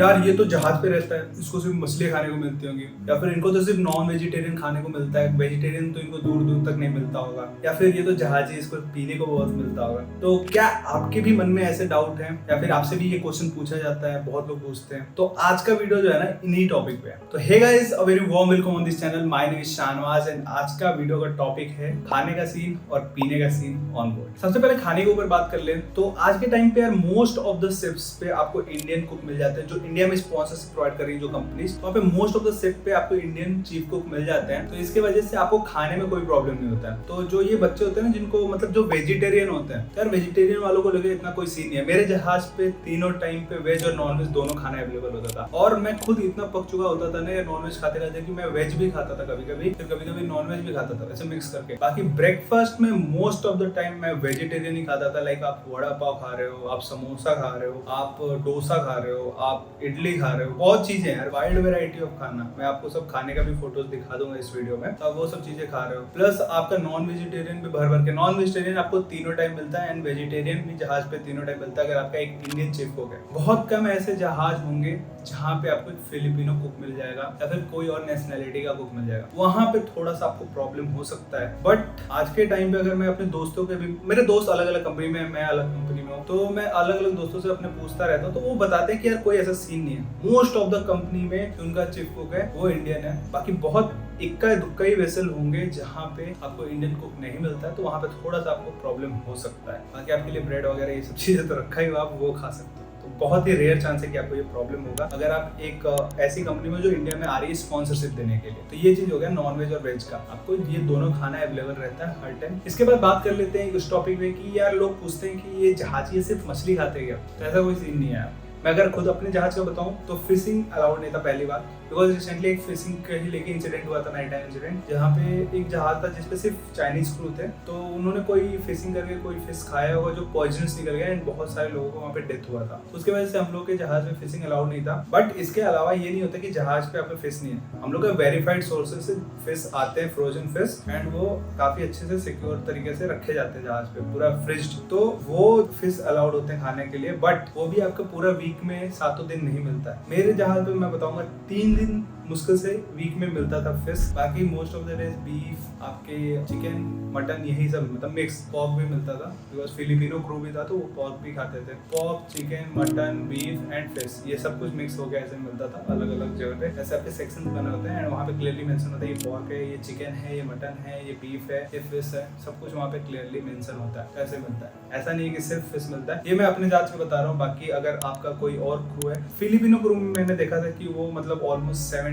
यार ये तो जहाज पे रहता है, इसको सिर्फ मछली खाने को मिलती होंगी, या फिर इनको तो सिर्फ नॉन वेजिटेरियन खाने को मिलता है, वेजिटेरियन तो इनको दूर दूर तक नहीं मिलता होगा, या फिर ये तो जहाजी, इसको पीने को बहुत मिलता होगा। तो क्या आपके भी मन में ऐसे डाउट हैं, या फिर आपसे भी ये क्वेश्चन पूछा जाता है, बहुत लोग पूछते हैं, तो आज का वीडियो जो है ना इन्हीं टॉपिक पे है। तो hey guys, a very warm welcome on this channel. My name is Shahnawaz and आज का वीडियो का टॉपिक है खाने का सीन और पीने का सीन ऑन बोर्ड। सबसे पहले खाने के ऊपर बात कर लें तो आज के टाइम पे यार मोस्ट ऑफ द शिप्स पे आपको इंडियन कुक मिल जाते हैं, जो इंडिया में स्पॉन्सरशिप प्रोवाइड कर रही है जो कंपनीज, वहाँ पे मोस्ट ऑफ द शिप पे आपको इंडियन चीफ कुक मिल जाते हैं। तो इसके वजह से आपको खाने में कोई प्रॉब्लम नहीं होता है। तो जो ये बच्चे होते हैं ना, जिनको मतलब जो वेजिटेरियन होते हैं, यार वेजिटेरियन वालों को लेकर इतना कोई सीन नहीं है। मेरे जहाज पे तीनों टाइम पे वेज और नॉन वेज दोनों खाना अवेलेबल होता था, और मैं खुद इतना पक चुका होता था ना नॉन वेज खाते खाते कि मैं वेज भी खाता था कभी कभी, फिर कभी कभी नॉन वेज भी खाता था, ऐसे मिक्स करके। बाकी ब्रेकफास्ट में मोस्ट ऑफ द टाइम मैं वेजिटेरियन ही खाता था। लाइक आप वड़ा पाव खा रहे हो, आप समोसा खा रहे हो, आप डोसा खा रहे हो, आप इडली खा रहे हो, बहुत चीजें हैं, वाइड वेराइटी ऑफ खाना। मैं आपको सब खाने का भी फोटोज दिखा दूंगा इस वीडियो में, तो आप वो सब चीजें खा रहे हो। प्लस आपका नॉन वेजिटेरियन भी भर भर के, नॉन वेजिटेरियन आपको तीनों टाइम मिलता है एंड वेजिटेरियन भी जहाज पे तीनों टाइम मिलता है अगर आपका एक इंडियन चीफ कुक है। बहुत कम ऐसे जहाज होंगे जहाँ पे आपको एक फिलिपिनो कुक मिल जाएगा या फिर कोई और नेशनैलिटी का कुक मिल जाएगा, वहां पे थोड़ा सा आपको प्रॉब्लम हो सकता है। बट आज के टाइम पे अगर मैं अपने दोस्तों के भी, मेरे दोस्त अलग अलग कंपनी में, मैं अलग कंपनी में हूँ, तो मैं अलग अलग दोस्तों से अपने पूछता रहता हूँ, तो वो बताते हैं कि यार कोई ऐसा सीन नहीं है। मोस्ट ऑफ द कंपनी में उनका चीफ कुक है वो इंडियन है। बाकी बहुत इक्का दुक्का ही वेसल होंगे जहाँ पे आपको इंडियन कुक नहीं मिलता है, तो वहाँ पे थोड़ा सा आपको प्रॉब्लम हो सकता है। बाकी आपके लिए ब्रेड वगैरह ये सब चीजें तो रखा ही हुआ, आप वो खा सकते हो। तो बहुत ही रेयर चांस है कि आपको ये प्रॉब्लम होगा अगर आप एक ऐसी कंपनी में जो इंडिया में आ रही है स्पॉन्सरशिप देने के लिए। तो ये चीज हो गया नॉन वेज और वेज का, आपको ये दोनों खाना अवेलेबल रहता है हर टाइम। इसके बाद बात कर लेते हैं इस टॉपिक में कि यार लोग पूछते हैं कि ये जहाजी सिर्फ मछली खाते हैं क्या, तो ऐसा कोई सीन नहीं है। मैं अगर खुद अपने जहाज का बताऊं तो फिशिंग अलाउड नहीं था पहली बार, बिकॉज रिसेंटली एक फिशिंग के ही लेके इंसिडेंट हुआ था, नाइट टाइम इंसिडेंट, जहाँ पे एक जहाज था जिसपे सिर्फ चाइनीज क्रू थे। तो उन्होंने कोई फिशिंग करके कोई फिश खाया होगा जो पॉइजनस निकल गया एंड बहुत सारे लोगों को वहाँ पे डेथ हुआ था। तो उसके वजह से हम लोग के जहाज में फिशिंग अलाउड नहीं था। बट इसके अलावा ये नहीं होता कि जहाज पे आपका फिश नहीं है, हम लोग का वेरीफाइड सोर्सेज से फिश आते हैं, फ्रोजन फिश, एंड वो काफी अच्छे से सिक्योर तरीके से रखे जाते हैं जहाज पे, पूरा फ्रिज्ड। तो वो फिश अलाउड होते हैं खाने के लिए, बट वो भी आपका पूरा वीक में 7 दिन नहीं मिलता है। मेरे जहाज पे मैं बताऊंगा 3 दिन मुश्किल से वीक में मिलता था फिश। बाकी most of the days beef, आपके चिकन, मटन, यही सब, मतलब मिक्स। पॉर्क भी मिलता था बिकॉज फिलिपिनो क्रू भी था तो वो पॉर्क भी खाते थे। Pork, chicken, mutton, beef and fish, ये सब कुछ मिक्स होकर ऐसे मिलता था अलग अलग जगह पे। ऐसे आपके सेक्शन बने होते हैं एंड वहाँ पे क्लियरली मेंशन होता है ये पॉर्क है, ये चिकन है, ये मटन है, ये बीफ है, ये फिश है, सब कुछ वहाँ पे क्लियरली मेंशन होता है। ऐसे मिलता है, ऐसा नहीं है कि सिर्फ फिश मिलता है। ये मैं अपने जांच में बता रहा हूँ। बाकी अगर आपका कोई और क्रू है, फिलिपिनो क्रू में मैंने देखा था कि वो मतलब ऑलमोस्ट 7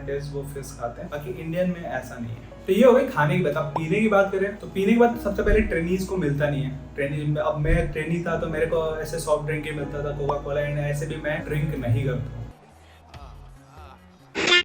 डेज वो फिश खाते हैं। बाकी इंडियन में ऐसा नहीं है। तो ये हो गई खाने की बात। अब पीने की बात करें तो पीने की बात सबसे पहले ट्रेनीज को मिलता नहीं है। ट्रेनीज में, अब मैं ट्रेनी था तो मेरे को ऐसे सॉफ्ट ड्रिंक ही मिलता था, कोका कोला, एंड ऐसे भी मैं ड्रिंक नहीं करता हूँ।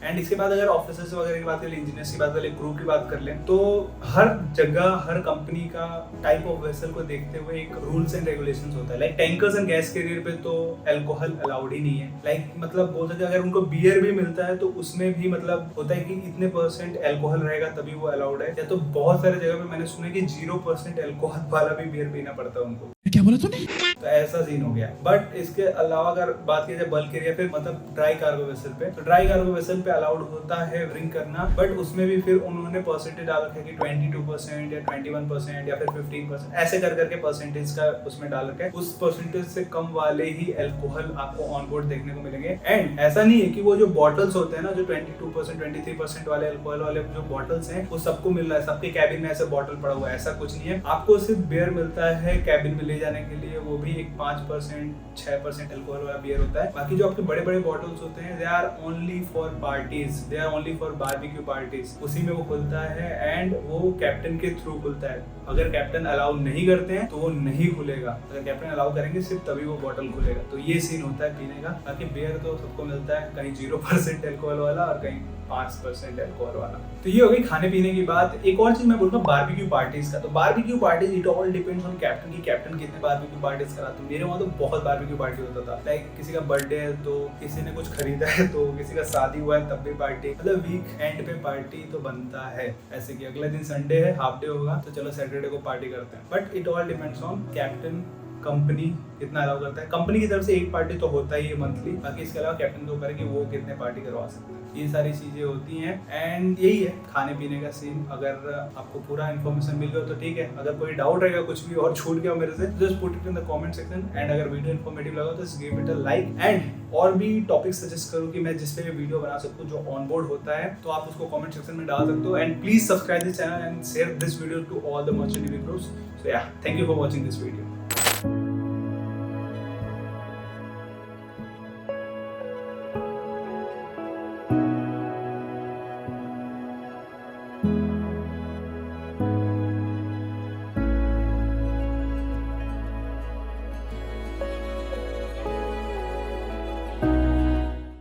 एंड इसके बाद अगर ऑफिसर्स वगैरह की बात करें, इंजीनियर्स की बात करें, क्रू की बात कर लें, तो हर जगह हर कंपनी का टाइप ऑफ वेसल को देखते हुए एक रूल्स एंड रेगुलेशंस होता है। Like tankers and gas carrier पे तो अल्कोहल अलाउड ही नहीं है। लाइक मतलब बोल सकते हैं अगर उनको बियर भी मिलता है तो उसमें भी मतलब होता है कि इतने % अल्कोहल रहेगा तभी वो अलाउड है। या तो बहुत सारे जगह पे मैंने सुना कि 0% अल्कोहल वाला भी बियर पीना पड़ता है उनको। क्या बोला तूने? तो ऐसा सीन हो गया। बट इसके अलावा अगर बात की जाए बल्क एरिया, फिर मतलब ड्राई कार्गो वेसल पे, तो ड्राई कार्गो वेसल पे अलाउड होता है ड्रिंक करना, बट उसमें भी फिर उन्होंने परसेंटेज डाल रखा है कि 22% या 21% या फिर 15%, ऐसे कर करके परसेंटेज का उसमें डाल रखा है। उस परसेंटेज से कम वाले ही अल्कोहल आपको ऑन बोर्ड देखने को मिलेंगे। एंड ऐसा नहीं है कि वो जो बॉटल्स होते हैं ना, जो 22% 23% वाले अल्कोहल वाले जो बॉटल्स हैं, वो सबको मिल रहा है, सबके कैबिन में ऐसे बॉटल पड़ा हुआ है, ऐसा कुछ नहीं है। आपको सिर्फ बियर मिलता है कैबिन में ले जाने के लिए, वो भी एक 5% 6% अल्कोहल वाला बियर होता है। बाकी जो आपके बड़े बड़े बॉटल्स होते हैं, they are only for parties, they are only for barbecue parties, उसी में वो खुलता है एंड वो कैप्टन के थ्रू खुलता है। अगर कैप्टन अलाउ नहीं करते हैं तो वो नहीं खुलेगा, अगर कैप्टन अलाउ करेंगे सिर्फ तभी वो बॉटल खुलेगा। तो ये सीन होता है पीने का। बाकी बियर तो सबको मिलता है, कहीं 0% अल्कोहल वाला और कहीं 5% अल्कोहल वाला। तो ये हो गई खाने पीने की बात। एक और चीज मैं बोलूँगा बारबेक्यू पार्टीज का। तो barbecue parties it all depends on captain की कैप्टन कितने बारबेक्यू पार्टीज कराते हैं। मेरे वहाँ तो बहुत बारबेक्यू पार्टी होता था। लाइक किसी का बर्थडे है तो, किसी ने कुछ खरीदा है तो, किसी का शादी हुआ है तब भी पार्टी, मतलब वीक एंड पे पार्टी तो बनता है। ऐसे कि अगले दिन संडे है, हाफ डे होगा तो चलो सैटरडे को पार्टी करते हैं। But it all depends on captain company कितना अलाउ करता है। कंपनी की तरफ से एक पार्टी तो होता ही है मंथली, बाकी इसके अलावा कैप्टन के ऊपर है कि वो कितने पार्टी करवा सकते हैं। ये सारी चीजें होती हैं एंड यही है खाने पीने का सीन। अगर आपको पूरा इन्फॉर्मेशन मिल गया तो ठीक है, अगर कोई डाउट रहेगा कुछ भी और छूट गया मेरे से, just put it in the comment section. And अगर वीडियो इन्फॉर्मेटिव लगा तो give it a like and और भी टॉपिक सजेस्ट करो कि मैं जिस पे वीडियो बना सकूं जो ऑन बोर्ड होता है, तो आप उसको कमेंट सेक्शन में डाल सकते हो। And please subscribe this channel and share this video to all the merchant navy bros. So yeah, thank you for watching this video.